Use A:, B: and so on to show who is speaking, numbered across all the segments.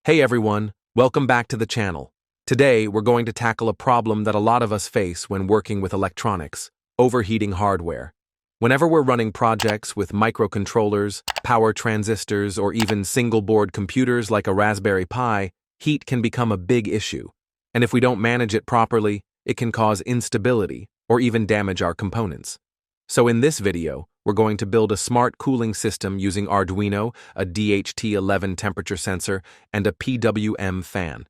A: Hey everyone, welcome back to the channel. Today we're going to tackle a problem that a lot of us face when working with electronics: overheating hardware. Whenever we're running projects with microcontrollers, power transistors, or even single-board computers like a Raspberry Pi, heat can become a big issue. And if we don't manage it properly, it can cause instability or even damage our components. So in this video, we're going to build a smart cooling system using Arduino, a DHT11 temperature sensor, and a PWM fan.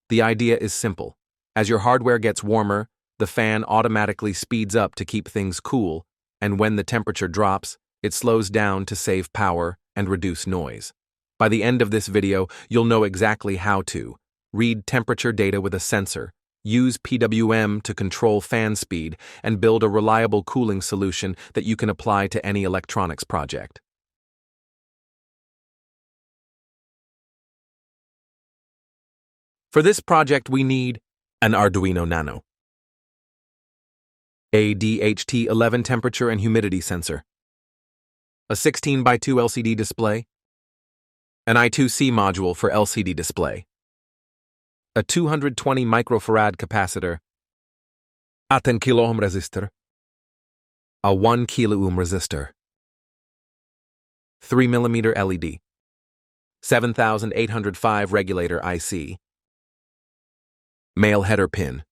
A: The idea is simple. As your hardware gets warmer, the fan automatically speeds up to keep things cool, and when the temperature drops, it slows down to save power and reduce noise. By the end of this video, you'll know exactly how to read temperature data with a sensor, use PWM to control fan speed, and build a reliable cooling solution that you can apply to any electronics project. For this project, we need an Arduino Nano, a DHT11 temperature and humidity sensor, a 16x2 LCD display, an I2C module for LCD display, a 220 microfarad capacitor, a 10 kilo-ohm resistor, a 1 kilo-ohm resistor, 3mm LED, 7805 regulator IC, male header pin,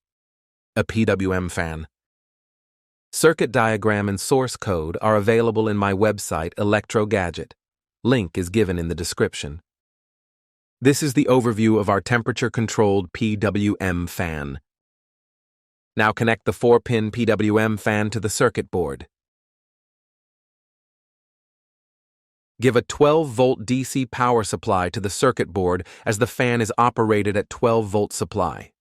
A: a PWM fan. Circuit diagram and source code are available in my website ElectroGadget. Link is given in the description. This is the overview of our temperature-controlled PWM fan. Now connect the 4-pin PWM fan to the circuit board. Give a 12-volt DC power supply to the circuit board as the fan is operated at 12-volt supply.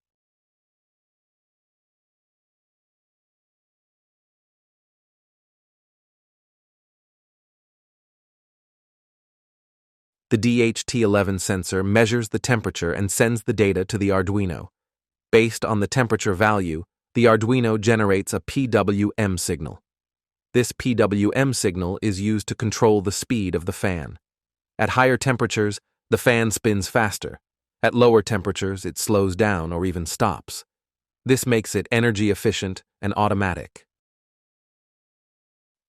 A: The DHT11 sensor measures the temperature and sends the data to the Arduino. Based on the temperature value, the Arduino generates a PWM signal. This PWM signal is used to control the speed of the fan. At higher temperatures, the fan spins faster. At lower temperatures, it slows down or even stops. This makes it energy efficient and automatic.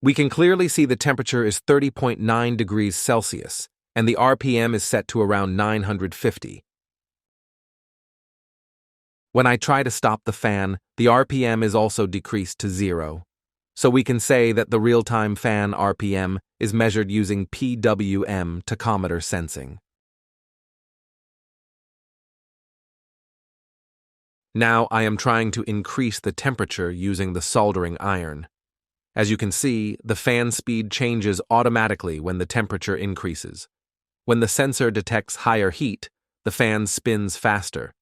A: We can clearly see the temperature is 30.9 degrees Celsius, and the RPM is set to around 950. When I try to stop the fan, the RPM is also decreased to 0. So we can say that the real-time fan RPM is measured using PWM tachometer sensing. Now I am trying to increase the temperature using the soldering iron. As you can see, the fan speed changes automatically when the temperature increases. When the sensor detects higher heat, the fan spins faster.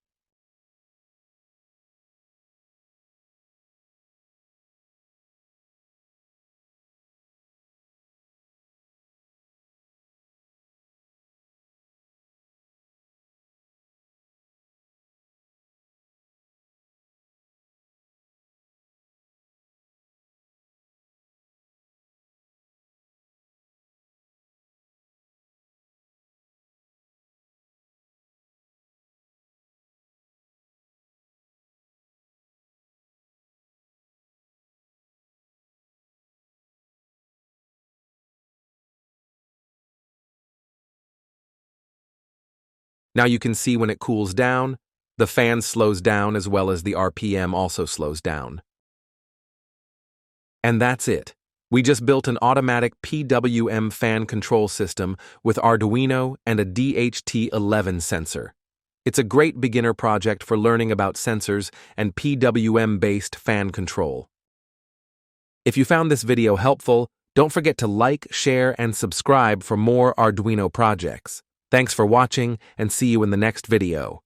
A: Now you can see when it cools down, the fan slows down as well as the RPM also slows down. And that's it. We just built an automatic PWM fan control system with Arduino and a DHT11 sensor. It's a great beginner project for learning about sensors and PWM-based fan control. If you found this video helpful, don't forget to like, share, and subscribe for more Arduino projects. Thanks for watching, and see you in the next video.